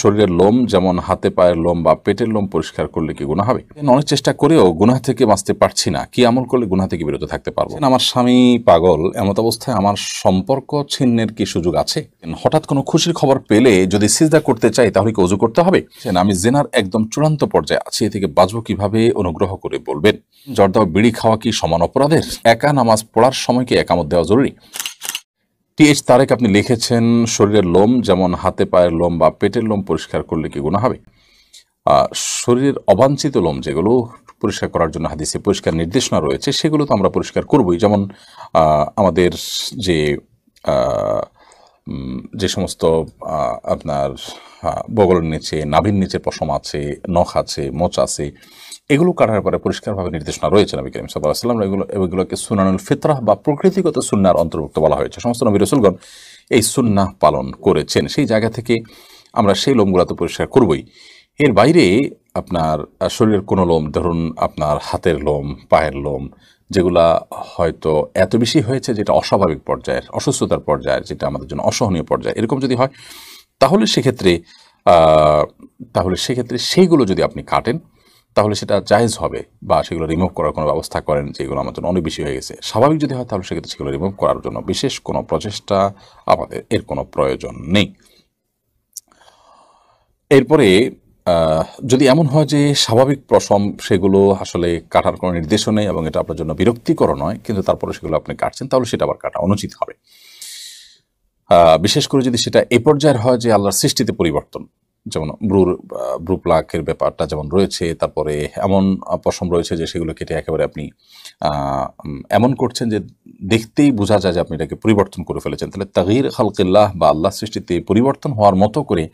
শরীরের লোম যেমন হাতে পায়ের লোম বা পেটের লোম পরিষ্কার করলে কি গুনাহ হবে? অনেক চেষ্টা করেও গুনাহ থেকে বাঁচতে পারছি না, কি আমল করলে গুনাহ থেকে বিরত থাকতে পারবো? আমার স্বামী পাগল, এমত অবস্থায় আমার সম্পর্ক ছিন্নের কি সুযোগ আছে? হঠাৎ কোনো খুশির খবর পেলে যদি সিজদা করতে চাই তাহলে কি ওযু করতে হবে? আমি জেনার একদম চূড়ান্ত পর্যায়ে আছি, এ থেকে বাঁচবো কিভাবে অনুগ্রহ করে বলবেন। জর্দা ও বিড়ি খাওয়া কি সমান অপরাধের? একা নামাজ পড়ার সময় কি একামত দেওয়া জরুরি? টিএইচ তারেক আপনি লিখেছেন, শরীরের লোম যেমন হাতে পায়ের লোম বা পেটের লোম পরিষ্কার করলে কি গুনাহ হবে? শরীরের অবাঞ্ছিত লোম যেগুলো পরিষ্কার করার জন্য হাদিসে পরিষ্কার নির্দেশনা রয়েছে সেগুলো তো আমরা পরিষ্কার করবই। যেমন আমাদের যে যে সমস্ত আপনার বগলের নিচে, নাভির নিচে পশম আছে, নখ আছে, মোচ আছে, এগুলো কাটার পরে পরিষ্কারভাবে নির্দেশনা রয়েছে নবী করিম সাল্লাল্লাহু আলাইহি ওয়াসাল্লাম। এগুলোকে সুনানুল ফিতরাহ বা প্রকৃতিগত সুন্নাহর অন্তর্ভুক্ত বলা হয়েছে। সমস্ত নবী রাসূলগণ এই সুন্নাহ পালন করেছেন। সেই জায়গা থেকে আমরা সেই লোমগুলো তো পরিষ্কার করবই। এর বাইরে আপনার শরীরের কোনো লোম, ধরুন আপনার হাতের লোম, পায়ের লোম, যেগুলা হয়তো এত বেশি হয়েছে যেটা অস্বাভাবিক পর্যায়ের, অসুস্থতার পর্যায়ের, যেটা আমাদের জন্য অসহনীয় পর্যায়ে, এরকম যদি হয় তাহলে সেক্ষেত্রে সেইগুলো যদি আপনি কাটেন তাহলে সেটা জায়েজ হবে, বা সেগুলো রিমুভ করার কোনো ব্যবস্থা করেন যেগুলো আমার জন্য অনেক বেশি হয়ে গেছে। স্বাভাবিক যদি হয় তাহলে সেক্ষেত্রে সেগুলো রিমুভ করার জন্য বিশেষ কোনো প্রচেষ্টা আমাদের এর কোনো প্রয়োজন নেই। এরপরে যদি এমন হয় যে স্বাভাবিক পশম সেগুলো আসলে কাটার কোনো নির্দেশও নেই এবং এটা আপনার জন্য বিরক্তিকর নয়, কিন্তু তারপরে সেগুলো আপনি কাটছেন, তাহলে সেটা আবার কাটা অনুচিত হবে। বিশেষ করে যদি সেটা এ পর্যায়ের হয় যে আল্লাহর সৃষ্টিতে পরিবর্তন, যেমন ব্রু প্লাকের ব্যাপারটা যেমন রয়েছে, তারপরে এমন পশম রয়েছে যে সেগুলো কেটে একেবারে আপনি এমন করছেন যে দেখতেই বোঝা যায় যে আপনি এটাকে পরিবর্তন করে ফেলেছেন, তাহলে তাগয়ির খালকিল্লাহ বা আল্লাহ সৃষ্টিতে পরিবর্তন হওয়ার মতো করে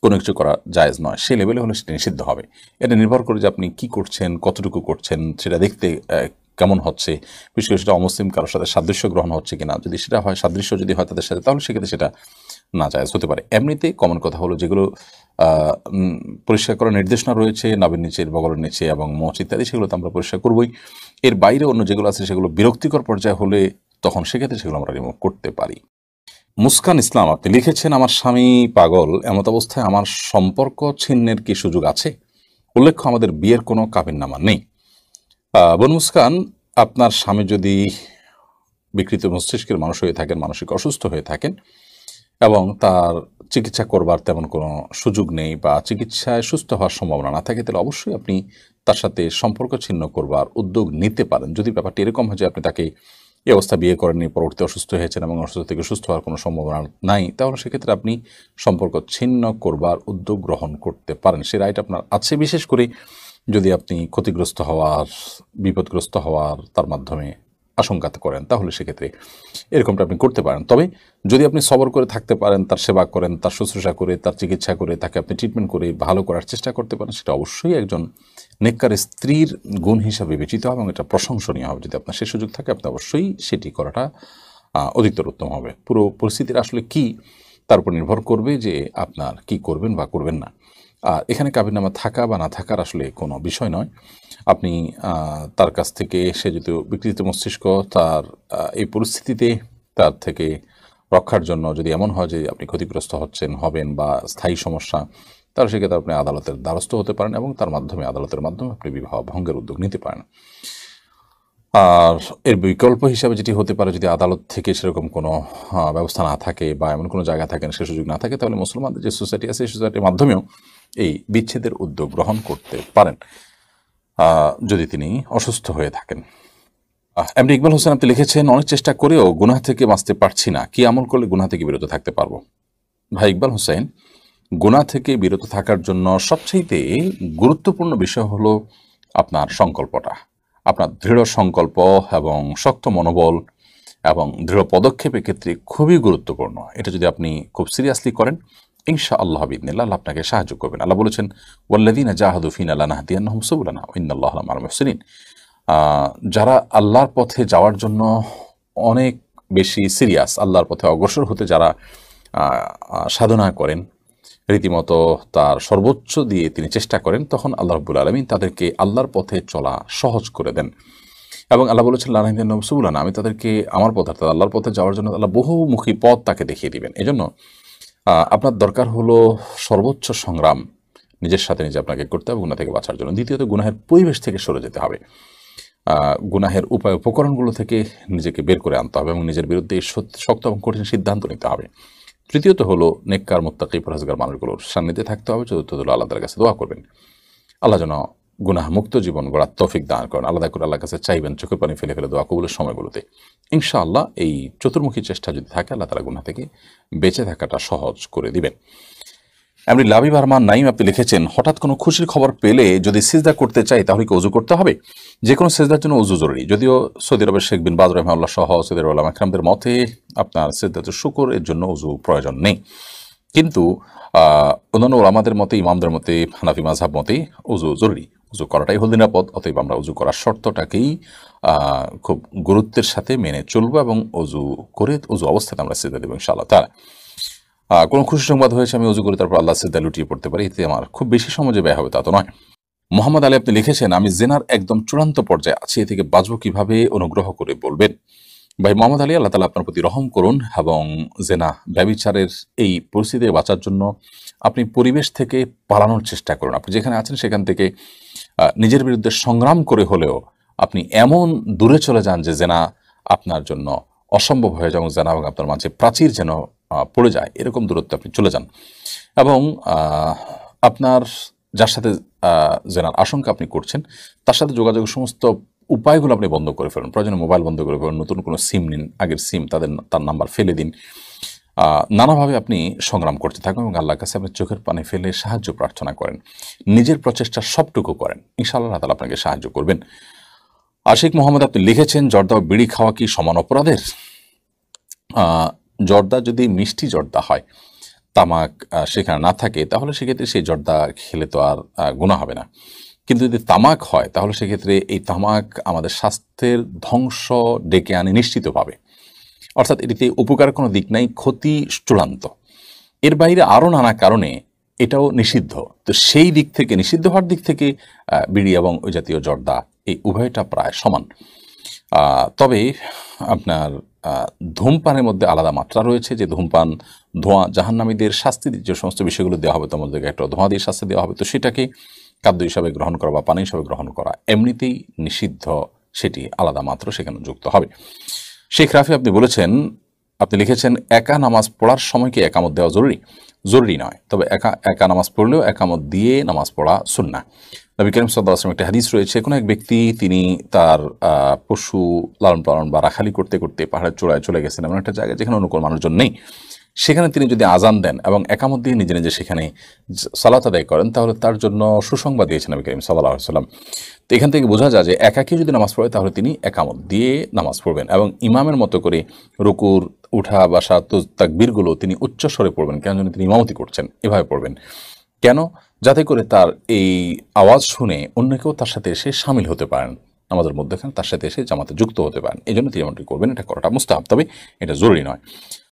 কোনো কিছু করা জায়েজ নয়। সেই লেভেলে হলে সেটা নিষিদ্ধ হবে। এটা নির্ভর করে যে আপনি কি করছেন, কতটুকু করছেন, সেটা দেখতে কেমন হচ্ছে, বিশেষ করে সেটা অমুসলিম কারোর সাথে সাদৃশ্য গ্রহণ হচ্ছে কিনা। যদি সেটা হয়, সাদৃশ্য যদি হয় তাদের সাথে, তাহলে সেক্ষেত্রে সেটা না জায়েজ হতে পারে। এমনিতে কমন কথা হলো যেগুলো পরিষ্কার করার নির্দেশনা রয়েছে নাভির নিচের, বগলের নিচে এবং মোচ ইত্যাদি, সেগুলো তো আমরা পরিষ্কার করবই। এর বাইরে অন্য যেগুলো আছে সেগুলো বিরক্তিকর পর্যায়ে হলে তখন সেক্ষেত্রে সেগুলো আমরা রিমুভ করতে পারি। মুস্কান ইসলাম আপনি লিখেছেন, আমার স্বামী পাগল, এমত অবস্থায় আমার সম্পর্ক ছিন্নের কি সুযোগ আছে? উল্লেখ্য আমাদের বিয়ের কোনো কাবিননামা নেই। বোন মুস্কান, আপনার স্বামী যদি বিকৃত মস্তিষ্কের মানুষ হয়ে থাকেন, মানসিক অসুস্থ হয়ে থাকেন এবং তার চিকিৎসা করবার তেমন কোনো সুযোগ নেই বা চিকিৎসায় সুস্থ হওয়ার সম্ভাবনা না থাকে, তাহলে অবশ্যই আপনি তার সাথে সম্পর্ক ছিন্ন করবার উদ্যোগ নিতে পারেন। যদি ব্যাপারটি এরকম হয় যে আপনি তাকে এই অবস্থা বিয়ে করেননি, পরবর্তী অসুস্থ হয়েছেন এবং অসুস্থ থেকে সুস্থ হওয়ার কোনো সম্ভাবনা নাই, তাহলে সেক্ষেত্রে আপনি সম্পর্ক ছিন্ন করবার উদ্যোগ গ্রহণ করতে পারেন। সে রাইট আপনার আছে, বিশেষ করে যদি আপনি ক্ষতিগ্রস্ত হওয়ার, বিপদগ্রস্ত হওয়ার তার মাধ্যমে আশঙ্কাতে করেন, তাহলে সেক্ষেত্রে এরকমটা আপনি করতে পারেন। তবে যদি আপনি সবর করে থাকতে পারেন, তার সেবা করেন, তার শুশ্রূষা করে, তার চিকিৎসা করে, তাকে আপনি ট্রিটমেন্ট করে ভালো করার চেষ্টা করতে পারেন, সেটা অবশ্যই একজন নেককার স্ত্রীর গুণ হিসাবে বিবেচিত হবে এবং এটা প্রশংসনীয় হবে। যদি আপনার সে সুযোগ থাকে, আপনি অবশ্যই সেটি করাটা অধিকতর উত্তম হবে। পুরো পরিস্থিতির আসলে কি তার উপর নির্ভর করবে যে আপনার কি করবেন বা করবেন না। আর এখানে কাবিননামা থাকা বা না থাকার আসলে কোনো বিষয় নয়। আপনি তার কাছ থেকে, সে যেহেতু বিকৃত মস্তিষ্ক, তার এই পরিস্থিতিতে তার থেকে রক্ষার জন্য যদি এমন হয় যে আপনি ক্ষতিগ্রস্ত হবেন বা স্থায়ী সমস্যা, তাহলে সেক্ষেত্রে আপনি আদালতের দ্বারস্থ হতে পারেন এবং আদালতের মাধ্যমে আপনি বিবাহ ভঙ্গের উদ্যোগ নিতে পারেন। আর এর বিকল্প হিসাবে যেটি হতে পারে, যদি আদালত থেকে সেরকম কোনো ব্যবস্থা না থাকে বা এমন কোনো জায়গা থাকে না, সে সুযোগ না থাকে, তাহলে মুসলমানদের যে সোসাইটি আছে সেই সোসাইটির মাধ্যমেও এই বিচ্ছেদের উদ্যোগ গ্রহণ করতে পারেন যদি তিনি অসুস্থ হয়ে থাকেন। এমডি ইকবাল হোসেন আপনি লিখেছেন, অনেক চেষ্টা করেও গুনাহ থেকে বাঁচতে পারছি না, কি আমল করলে গুনাহ থেকে বিরত থাকতে পারবো? ভাই ইকবাল হোসেন, গুনাহ থেকে বিরত থাকার জন্য সবচেয়ে গুরুত্বপূর্ণ বিষয় হলো আপনার সংকল্পটা। আপনার দৃঢ় সংকল্প এবং শক্ত মনোবল এবং দৃঢ় পদক্ষেপের ক্ষেত্রে খুবই গুরুত্বপূর্ণ। এটা যদি আপনি খুব সিরিয়াসলি করেন, ইনশাআল্লাহ বিইذনিল্লাহ আল্লাহ আপনাকে সাহায্য করবেন। আল্লাহ বলেছেন, ওয়াল্লাযীনা জাহাদু ফীনা লানাহদিয়ান্নাহুম সুবুলানা ওয়া ইন্নাল্লাহা লামাআল মুহসিনিন। যারা আল্লাহর পথে যাওয়ার জন্য অনেক বেশি সিরিয়াস, আল্লাহর পথে অগ্রসর হতে যারা সাধনা করেন, রীতিমতো তার সর্বোচ্চ দিয়ে তিনি চেষ্টা করেন, তখন আল্লাহ রাব্বুল আলামিন তাদেরকে আল্লাহর পথে চলা সহজ করে দেন। এবং আল্লাহ বলেছেন, লানাহদিয়ান্নাহুম সুবুলানা, আমি তাদেরকে আমার পথ, অর্থাৎ আল্লাহর পথে যাওয়ার জন্য আল্লাহ বহুমুখী পথ তাকে দেখিয়ে দিবেন। এজন্য আপনার দরকার হলো সর্বোচ্চ সংগ্রাম নিজের সাথে নিজে আপনাকে করতে হবে গুনাহ থেকে বাঁচার জন্য। দ্বিতীয়ত গুনাহের পরিবেশ থেকে সরে যেতে হবে। গুনাহের উপায় উপকরণগুলো থেকে নিজেকে বের করে আনতে হবে এবং নিজের বিরুদ্ধে শক্ত এবং কঠিন সিদ্ধান্ত নিতে হবে। তৃতীয়ত হলো নেককার মুত্তাকি পরহেজগার মানুষগুলোর সান্নিধ্যে থাকতে হবে। চতুর্থত হলো আল্লাহ তাআলার কাছে দোয়া করবেন, আল্লাহ যেন গুনাহ মুক্ত জীবন গড়ার তৌফিক দান করেন। আলাদা করে আল্লাহর কাছে চাইবেন চোখের পানি ফেলে ফেলে দোয়া কবুলের সময়গুলোতে। ইনশাআল্লাহ এই চতুর্মুখী চেষ্টা যদি থাকে আল্লাহ তাআলা গুনাহ থেকে বেঁচে থাকাটা সহজ করে দিবেন। এমনি লাবিব আরমান নাইম আপনি লিখেছেন, হঠাৎ কোনো খুশির খবর পেলে যদি সিজদা করতে চাই তাহলে কি ওযু করতে হবে? যে কোনো সিজদার জন্য ওযু জরুরি। যদিও সৌদি আরবের শেখ বিন বাজ রাহিমাহুল্লাহ সহ সৌদি আরবের উলামা ইকরামদের মতে আপনার সিজদাতুশ শুকর এর জন্য ওযু প্রয়োজন নেই। কিন্তু অন্যান্য ওলামাদের মতে, ইমামদের মতে, হানাফি মাযহাব মতে ওযু জরুরি। ওযু করাটাই হল নিরাপদ। অতএব আমরা ওযু করার শর্তটাকেই খুব গুরুত্বের সাথে মেনে চলবো এবং ওযু করে ওযু অবস্থাতে আমরা সিজদা দেব ইনশাআল্লাহ তাআলা। কোনো খুশি সংবাদ হয়েছে আমি ওযু করে তারপর আল্লাহ সিজদা লুটিয়ে পড়তে পারি, এতে আমার খুব বেশি সময় যে ব্যয় হবে তা তো নয়। মোহাম্মদ আলী আপনি লিখেছেন, আমি জেনার একদম চূড়ান্ত পর্যায়ে আছি, এ থেকে বাঁচবো কিভাবে অনুগ্রহ করে বলবেন। ভাই মোহাম্মদ আলী, আল্লাহ তাআলা আপনার প্রতি রহম করুন এবং জেনা ব্যভিচারের এই পরিস্থিতি থেকে বাঁচার জন্য আপনি পরিবেশ থেকে পালানোর চেষ্টা করুন। আপনি যেখানে আছেন সেখান থেকে নিজের বিরুদ্ধে সংগ্রাম করে হলেও আপনি এমন দূরে চলে যান যে জেনা আপনার জন্য অসম্ভব হয়ে যায় এবং জেনা এবং আপনার মাঝে প্রাচীর যেন পড়ে যায়, এরকম দূরত্বে আপনি চলে যান এবং আপনার যার সাথে জেনার আশঙ্কা আপনি করছেন তার সাথে যোগাযোগের সমস্ত উপায়গুলো আপনি বন্ধ করে ফেলুন। প্রয়োজনে মোবাইল বন্ধ করে ফেলুন, নতুন কোনো সিম নিন, আগের সিম তার নাম্বার ফেলে দিন। নানাভাবে আপনি সংগ্রাম করতে থাকুন এবং আল্লাহর কাছে আপনি চোখের পানি ফেলে সাহায্য প্রার্থনা করেন, নিজের প্রচেষ্টা সবটুকু করেন, ইনশাআল্লাহ আল্লাহ তাআলা আপনাকে সাহায্য করবেন। আশিক মোহাম্মদ আপনি লিখেছেন, জর্দা ও বিড়ি খাওয়া কি সমান অপরাধের? জর্দা যদি মিষ্টি জর্দা হয়, তামাক সেখানে না থাকে, তাহলে সেক্ষেত্রে সেই জর্দা খেলে তো আর গুনাহ হবে না। কিন্তু যদি তামাক হয় তাহলে সেক্ষেত্রে এই তামাক আমাদের স্বাস্থ্যের ধ্বংস ডেকে আনে নিশ্চিতভাবে। অর্থাৎ এটিতে উপকার কোনো দিক নাই, ক্ষতি চূড়ান্ত। এর বাইরে আরও নানা কারণে এটাও নিষিদ্ধ। তো সেই দিক থেকে, নিষিদ্ধ হওয়ার দিক থেকে বিড়ি এবং ওই জাতীয় জর্দা এই উভয়টা প্রায় সমান। তবে আপনার ধূমপানের মধ্যে আলাদা মাত্রা রয়েছে, যে ধূমপান ধোঁয়া জাহান্নামীদের শাস্তি যে সমস্ত বিষয়গুলো দেওয়া হবে তার মধ্যে একটা ধোঁয়া দিয়ে শাস্তি দেওয়া হবে, তো সেটাকে খাদ্য হিসাবে গ্রহণ করা বা পানি হিসাবে গ্রহণ করা এমনিতেই নিষিদ্ধ, সেটি আলাদা মাত্র সেখানে যুক্ত হবে। শেখ রাফি আপনি বলেছেন, আপনি লিখেছেন, একা নামাজ পড়ার সময় কি একামত দেওয়া জরুরি? জরুরি নয়, তবে একা নামাজ পড়লেও একামত দিয়ে নামাজ পড়া সুন্নাহ। নবী করিম সাল্লাল্লাহু আলাইহি ওয়াসাল্লাম একটা হাদিস রয়েছে, কোনো এক ব্যক্তি তিনি তার পশু লালন পালন বা রাখালি করতে করতে পাহাড়ের চূড়ায় চলে গেছেন এমন একটা জায়গায় যেখানে অন্য কোনো মানুষজন নেই, সেখানে তিনি যদি আজান দেন এবং একামত দিয়ে নিজে নিজে সেখানে সালাত আদায় করেন তাহলে তার জন্য সুসংবাদ দিয়েছেন নবী করিম সাল্লাল্লাহু আলাইহি ওয়াসাল্লাম। তো এখান থেকে বোঝা যায় যে একাকী যদি নামাজ পড়ে তাহলে তিনি একামত দিয়ে নামাজ পড়বেন এবং ইমামের মতো করে রুকুর উঠা বসা তাকবীরগুলো তিনি উচ্চ স্বরে পড়বেন, কেন যেন তিনি ইমামতি করছেন, এভাবে পড়বেন। কেন? যাতে করে তার এই আওয়াজ শুনে অন্য কেউ তার সাথে এসে সামিল হতে পারেন, আমাদের মধ্যেখানে তার সাথে এসে জামাতে যুক্ত হতে পারেন। এই জন্য তিনি এমনটি করবেন। এটা করাটা মুস্তাহাব, তবে এটা জরুরি নয়।